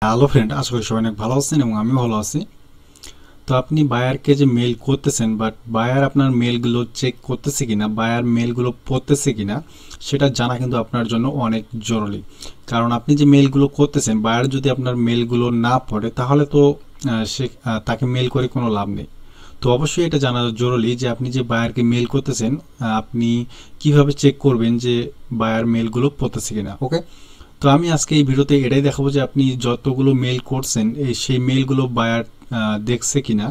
Hello friend, আশা করি সবাই অনেক ভালো আছেন এবং আমিও ভালো আছি। তো আপনি বায়ারকে যে মেল করতেছেন, বাট বায়ার আপনার মেলগুলো চেক করতেছে কিনা, বায়ার মেলগুলো পড়তেছে কিনা, সেটা জানা কিন্তু আপনার জন্য অনেক জরুরি। কারণ আপনি যে মেলগুলো করতেছেন, বায়ার যদি আপনার মেলগুলো না পড়ে তাহলে তো তাকে মেল করে কোনো লাভ নেই। তো অবশ্যই এটা জানা জরুরি যে আপনি যে বায়ারকে মেল করতেছেন, আপনি কিভাবে চেক করবেন যে বায়ার মেলগুলো পড়তেছে কিনা। ওকে, তো আমি আজকে এই ভিডিওতে এটাই দেখাবো যে আপনি যতগুলো মেল করছেন সেই মেলগুলো বায়ার দেখছে কিনা।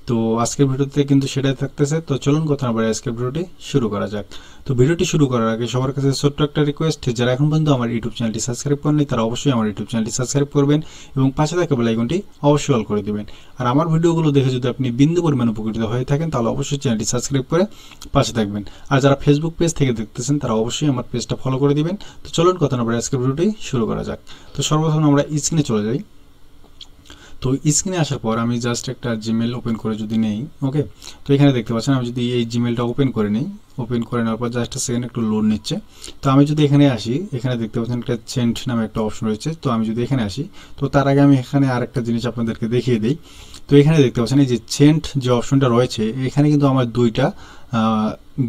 তো আজকের ভিডিওতে কিন্তু সেটাই থাকতেছে। তো চলুন কথা না বলে আজকের ভিডিওটি শুরু করা যাক। তো ভিডিওটি শুরু করার আগে সবার কাছে ছোট্ট একটা রিকোয়েস্ট, যারা এখন পর্যন্ত আমার ইউটিউব চ্যানেলটি সাবস্ক্রাইব করেননি তারা অবশ্যই আমার ইউটিউব চ্যানেলটি সাবস্ক্রাইব করবেন এবং পাশে থাকা বেল আইকনটি অবশ্যই অল করে দিবেন। আর আমার ভিডিওগুলো দেখে যদি আপনি বিন্দু পরিমাণ উপকৃত হয়ে থাকেন তাহলে অবশ্যই চ্যানেলটি সাবস্ক্রাইব করে পাশে থাকবেন। আর যারা ফেসবুক পেজ থেকে দেখতেছেন তারা অবশ্যই আমার পেজটা ফলো করে দিবেন। তো চলুন কথা না বলে আজকের ভিডিওটি শুরু করা যাক। তো সর্বপ্রথম আমরা স্ক্রিনে চলে যাই। তো স্ক্রিনে আসার পর আমি জাস্ট একটা জিমেল ওপেন করে যদি নেই, ওকে, তো এখানে দেখতে পাচ্ছেন আমি যদি এই জিমেলটা ওপেন করে নিই, ওপেন করে নেওয়ার পর জাস্ট সেকেন্ড একটু লোড নিচ্ছে। তো আমি যদি এখানে আসি, এখানে দেখতে পাচ্ছেন একটা চেন্ট নামে একটা অপশন রয়েছে। তো আমি যদি এখানে আসি, তো তার আগে আমি এখানে আরেকটা জিনিস আপনাদেরকে দেখিয়ে দিই। তো এখানে দেখতে পাচ্ছেন এই যে চেন্ট যে অপশনটা রয়েছে, এখানে কিন্তু আমার দুইটা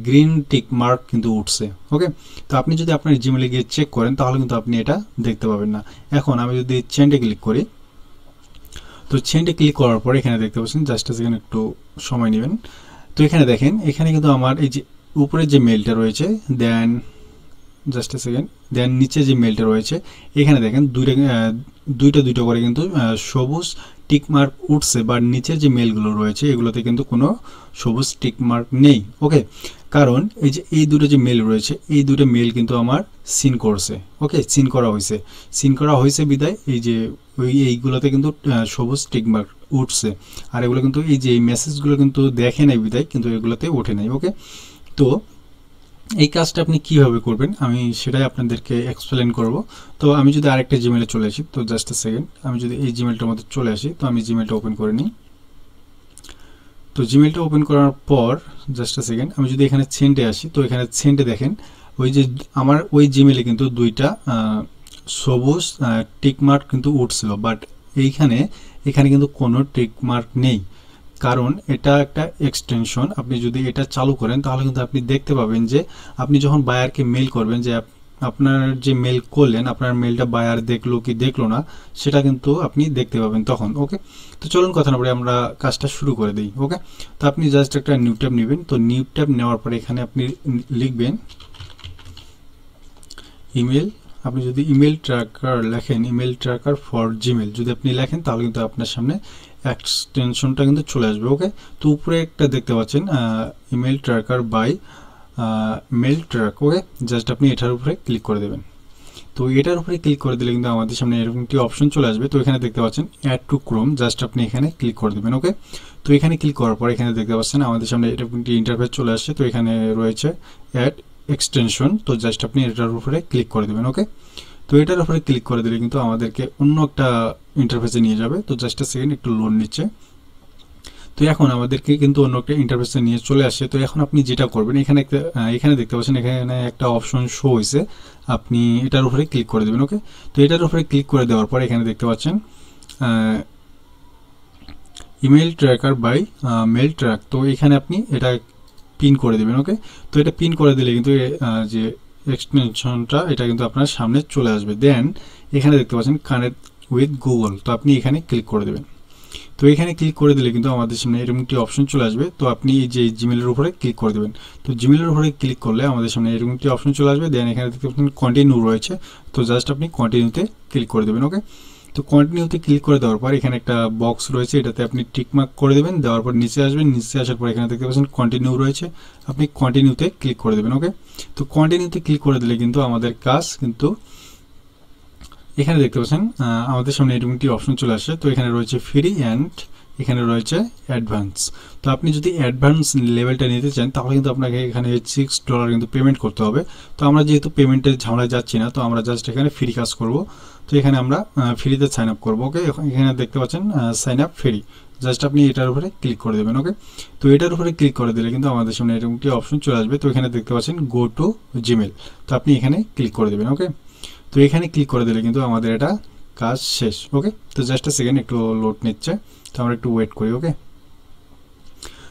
গ্রিন টিক মার্ক কিন্তু উঠছে। ওকে, তো আপনি যদি আপনার জিমেলে গিয়ে চেক করেন তাহলে কিন্তু আপনি এটা দেখতে পাবেন না। এখন আমি যদি চেন্টে ক্লিক করি, তো চেন্টে ক্লিক করার পর এখানে দেখতে পাচ্ছেন, জাস্ট সেকেন্ড একটু সময় নেবেন। তো এখানে দেখেন, এখানে কিন্তু আমার এই যে উপরে যে মেলটা রয়েছে, দেন জাস্ট সেকেন্ড, দেন নিচে যে মেলটা রয়েছে এখানে দেখেন দুইটা করে কিন্তু সবুজ টিক মার্ক উঠছে, বাট নিচের যে মেলগুলো রয়েছে এগুলোতে কিন্তু কোনো সবুজ টিক মার্ক নেই। ওকে, কারণ এই যে এই দুটো যে মেল রয়েছে এই দুটো মেল কিন্তু আমার সিন করছে। ওকে, সিন করা হয়েছে বিদায় এই যে এইগুলোতে কিন্তু সবুজ টিক মার্ক উঠছে। আর এগুলো কিন্তু এই যে এই মেসেজগুলো কিন্তু দেখে নাই বিদায় কিন্তু এগুলোতে ওঠে নাই। ওকে, তো এই কাজটা আপনি কিভাবে করবেন আমি সেটাই আপনাদেরকে এক্সপ্লেন করব। তো আমি যদি আরেকটা জিমেলে চলে আসি, তো জাস্ট সেকেন্ড, আমি যদি এই জিমেলটার মধ্যে চলে আসি, তো আমি জিমেলটা ওপেন করে নিই। তো জিমেলটা ওপেন করার পর জাস্ট সেকেন্ড, আমি যদি এখানে সেন্টে আসি, তো এখানে সেন্টে দেখেন ওই যে আমার ওই জিমেলে কিন্তু দুইটা সবুজ টিক মার্ক কিন্তু উঠছিল, বাট এখানে কিন্তু কোনো টিক মার্ক নেই। কারণ এটা একটা এক্সটেনশন, আপনি যদি এটা চালু করেন তাহলে কিন্তু আপনি দেখতে পাবেন যে আপনি যখন বায়ারকে মেল করবেন যে আপনার যে মেল করলেন আপনার মেলটা বায়ার দেখলো কি দেখলো না সেটা কিন্তু আপনি দেখতে পাবেন তখন। ওকে, তো চলুন কথা না বলে আমরা কাজটা শুরু করে দিই। ওকে, তো আপনি জাস্ট একটা নিউ ট্যাব নেবেন। তো নিউ ট্যাব নেওয়ার পরে এখানে আপনি লিখবেন ইমেল। আপনি যদি ইমেল ট্র্যাকার লেখেন, ইমেল ট্র্যাকার ফর জিমেল যদি আপনি লেখেন তাহলে কিন্তু আপনার সামনে এক্সটেনশনটা কিন্তু চলে আসবে। ওকে, তো উপরে একটা দেখতে পাচ্ছেন email tracker by mail track. Okay, just আপনি এটার উপরে ক্লিক করে দেবেন। তো এটার উপরে ক্লিক করে দিলে কিন্তু আমাদের সামনে এরকম একটি অপশন চলে আসবে। তো এখানে দেখতে পাচ্ছেন অ্যাড টু ক্রোম, জাস্ট আপনি এখানে ক্লিক করে দেবেন। ওকে, তো এখানে ক্লিক করার পর এখানে দেখতে পাচ্ছেন আমাদের সামনে এরকম একটি ইন্টারফেস চলে আসছে। তো এখানে রয়েছে অ্যাড এক্সটেনশন, তো জাস্ট আপনি এটার উপরে ক্লিক করে দেবেন। ওকে, তো এটার উপরে ক্লিক করে দিলে কিন্তু আমাদেরকে অন্য একটা ইন্টারফেসে নিয়ে যাবে। তো জাস্ট সেকেন্ড একটু লোড নিচ্ছে। তো এখন আমাদেরকে কিন্তু অন্য একটা ইন্টারফেসে নিয়ে চলে আসে। তো এখন আপনি যেটা করবেন, এখানে দেখতে পাচ্ছেন এখানে একটা অপশন শো হয়েছে, আপনি এটার উপরে ক্লিক করে দেবেন। ওকে, তো এটার উপরে ক্লিক করে দেওয়ার পর এখানে দেখতে পাচ্ছেন email tracker by mail track, তো এখানে আপনি এটা পিন করে দেবেন। ওকে, তো এটা পিন করে দিলে কিন্তু যে এক্সটেনশনটা এটা কিন্তু আপনার সামনে চলে আসবে। দেন এখানে দেখতে পাচ্ছেন কানেক্ট উইথ গুগল, তো আপনি এখানে ক্লিক করে দেবেন। তো এখানে ক্লিক করে দিলে কিন্তু আমাদের সামনে এরকম একটি অপশন চলে আসবে। তো আপনি এই যে জিমেলের উপরে ক্লিক করে দেবেন। তো জিমেলের উপরে ক্লিক করলে আমাদের সামনে এরকম একটি অপশন চলে আসবে। দেন এখানে দেখতে পাচ্ছেন কন্টিনিউ রয়েছে, তো জাস্ট আপনি কন্টিনিউতে ক্লিক করে দেবেন। ওকে, তো কন্টিনিউতে ক্লিক করে দেওয়ার পর এখানে একটা বক্স রয়েছে, এটাতে আপনি টিকমার্ক করে দেবেন। দেওয়ার পর নিচে আসবেন, নিচে আসার পর এখানে দেখতে পাচ্ছেন কন্টিনিউ রয়েছে, আপনি কন্টিনিউতে ক্লিক করে দেবেন। ওকে, তো কন্টিনিউতে ক্লিক করে দিলে কিন্তু আমাদের কাজ কিন্তু এখানে দেখতে পাচ্ছেন আমাদের সামনে এরকম একটি অপশন চলে আসে। তো এখানে রয়েছে ফ্রি অ্যান্ড এখানে রয়েছে অ্যাডভান্স। তো আপনি যদি অ্যাডভান্স লেভেলটা নিতে চান তাহলে কিন্তু আপনাকে এখানে $6 কিন্তু পেমেন্ট করতে হবে। তো আমরা যেহেতু পেমেন্টের ঝামেলায় যাচ্ছি না, তো আমরা জাস্ট এখানে ফ্রি কাজ করব। তো এখানে আমরা ফ্রিতে সাইন আপ করবো। ওকে, এখানে দেখতে পাচ্ছেন সাইন আপ ফ্রি, জাস্ট আপনি এটার উপরে ক্লিক করে দেবেন। ওকে, তো এটার উপরে ক্লিক করে দিলে কিন্তু আমাদের সামনে এরকম একটি অপশন চলে আসবে। তো এখানে দেখতে পাচ্ছেন গো টু জিমেল, তো আপনি এখানে ক্লিক করে দেবেন। ওকে, তো এখানে ক্লিক করে দিলে কিন্তু আমাদের এটা কাজ শেষ। ওকে, তো জাস্ট আ সেকেন্ড, একটু লোড নিচ্ছে, তো আমরা একটু ওয়েট করি। ওকে,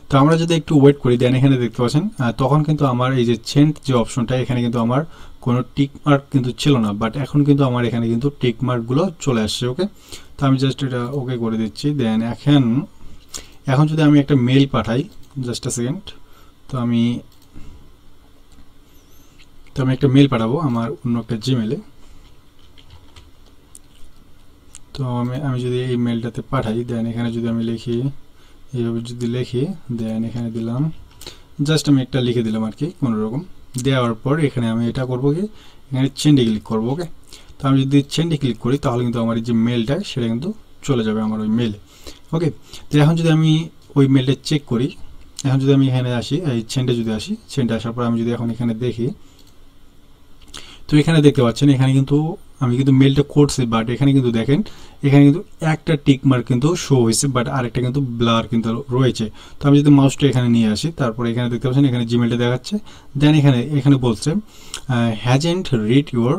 তো আমরা যদি একটু ওয়েট করি দেন এখানে দেখতে পাচ্ছেন তখন কিন্তু আমার এই যে চেঞ্জ যে অপশনটা, এখানে কিন্তু আমার কোনো টিক মার্ক কিন্তু ছিল না, বাট এখন কিন্তু আমার এখানে কিন্তু টিক মার্কগুলো চলে আসছে। ওকে, তো আমি জাস্ট এটা ওকে করে দিচ্ছি। দেন এখন যদি আমি একটা মেল পাঠাই, জাস্ট আ সেকেন্ড, তো আমি একটা মেল পাঠাবো আমার অন্য একটা জিমেলে। তো আমি যদি এই মেলটাতে পাঠাই, দেন এখানে যদি আমি লিখি, এইভাবে যদি লিখি, দেন এখানে দিলাম, জাস্ট আমি একটা লিখে দিলাম আর কি কোনোরকম। দেওয়ার পর এখানে আমি এটা করবো কি, এখানে চেন্ডে ক্লিক করবো। ওকে, তো আমি যদি চেন্ডে ক্লিক করি তাহলে কিন্তু আমার এই যে মেলটা সেটা কিন্তু চলে যাবে আমার ওই মেলে। ওকে, তো এখন যদি আমি ওই মেলটা চেক করি, এখন যদি আমি এখানে আসি, এই চেন্ডে যদি আসি, চেন্ডে আসার পর আমি যদি এখন এখানে দেখি, তো এখানে দেখতে পাচ্ছেন এখানে কিন্তু আমি কিন্তু মেলটা করছি, বাট এখানে কিন্তু দেখেন এখানে কিন্তু একটা টিক মার্ক কিন্তু শো হয়েছে, বাট আরেকটা কিন্তু ব্লার কিন্তু রয়েছে। তো আমি যদি মাউসটা এখানে নিয়ে আসি, তারপরে এখানে দেখতে পাচ্ছেন এখানে জিমেলটা দেখাচ্ছে। দেন এখানে বলছে hasn't read your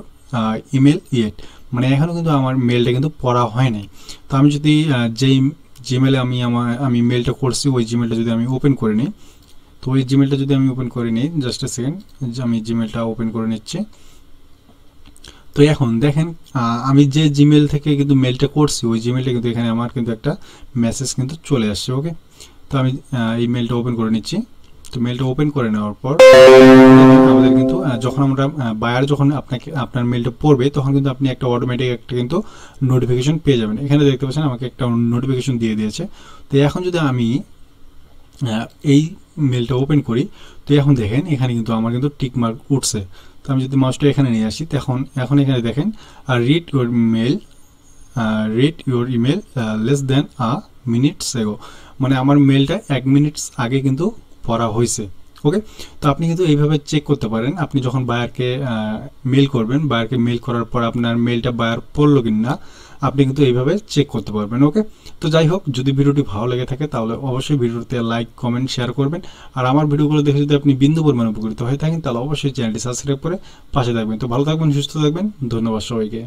email yet, মানে এখনও কিন্তু আমার মেলটা কিন্তু পড়া হয় নাই। তো আমি যদি যেই জিমেলে আমি মেলটা করছি ওই জিমেলটা যদি আমি ওপেন করে নিই, তো ওই জিমেলটা যদি আমি ওপেন করে নিই, জাস্ট এ সেকেন্ড, আমি জিমেলটা ওপেন করে নিচ্ছি। তো এখন দেখেন আমি যে জিমেল থেকে কিন্তু মেলটা করছি ওই জিমেলটা কিন্তু এখানে আমার কিন্তু একটা মেসেজ কিন্তু চলে আসছে। ওকে, তো আমি এই মেলটা ওপেন করে নিচ্ছি। তো মেলটা ওপেন করে নেওয়ার পর আমাদের কিন্তু যখন আমরা বায়ার যখন আপনার মেলটা পড়বে তখন কিন্তু আপনি একটা অটোমেটিক একটা কিন্তু নোটিফিকেশন পেয়ে যাবেন। এখানে দেখতে পাচ্ছেন আমাকে একটা নোটিফিকেশন দিয়ে দিয়েছে। তো এখন যদি আমি এই মেলটা ওপেন করি, তো এখন দেখেন এখানে কিন্তু আমার কিন্তু টিক মার্ক উঠছে। তো আমি যদি মাউসটা এখানে নিয়ে আসি, এখন এখানে দেখেন read your email less than a minutes এগো, মানে আমার মেলটা 1 মিনিট আগে কিন্তু পড়া হয়েছে। ওকে, তো আপনি কিন্তু এইভাবে চেক করতে পারেন, আপনি যখন বায়ারকে মেল করবেন, বায়ারকে মেল করার পর আপনার মেলটা বায়ার পড়লো কিনা আপনি কিন্তু এইভাবে চেক করতে পারবেন। ওকে, তো যাই হোক, যদি ভিডিওটি ভালো লেগে থাকে তাহলে অবশ্যই ভিডিওতে লাইক, কমেন্ট, শেয়ার করবেন। আর আমার ভিডিওগুলো দেখে যদি আপনি বিন্দু পরিমাণ উপকৃত হয়ে থাকেন তাহলে অবশ্যই চ্যানেলটি সাবস্ক্রাইব করে পাশে থাকবেন। তো ভালো থাকবেন, সুস্থ থাকবেন, ধন্যবাদ সবাইকে।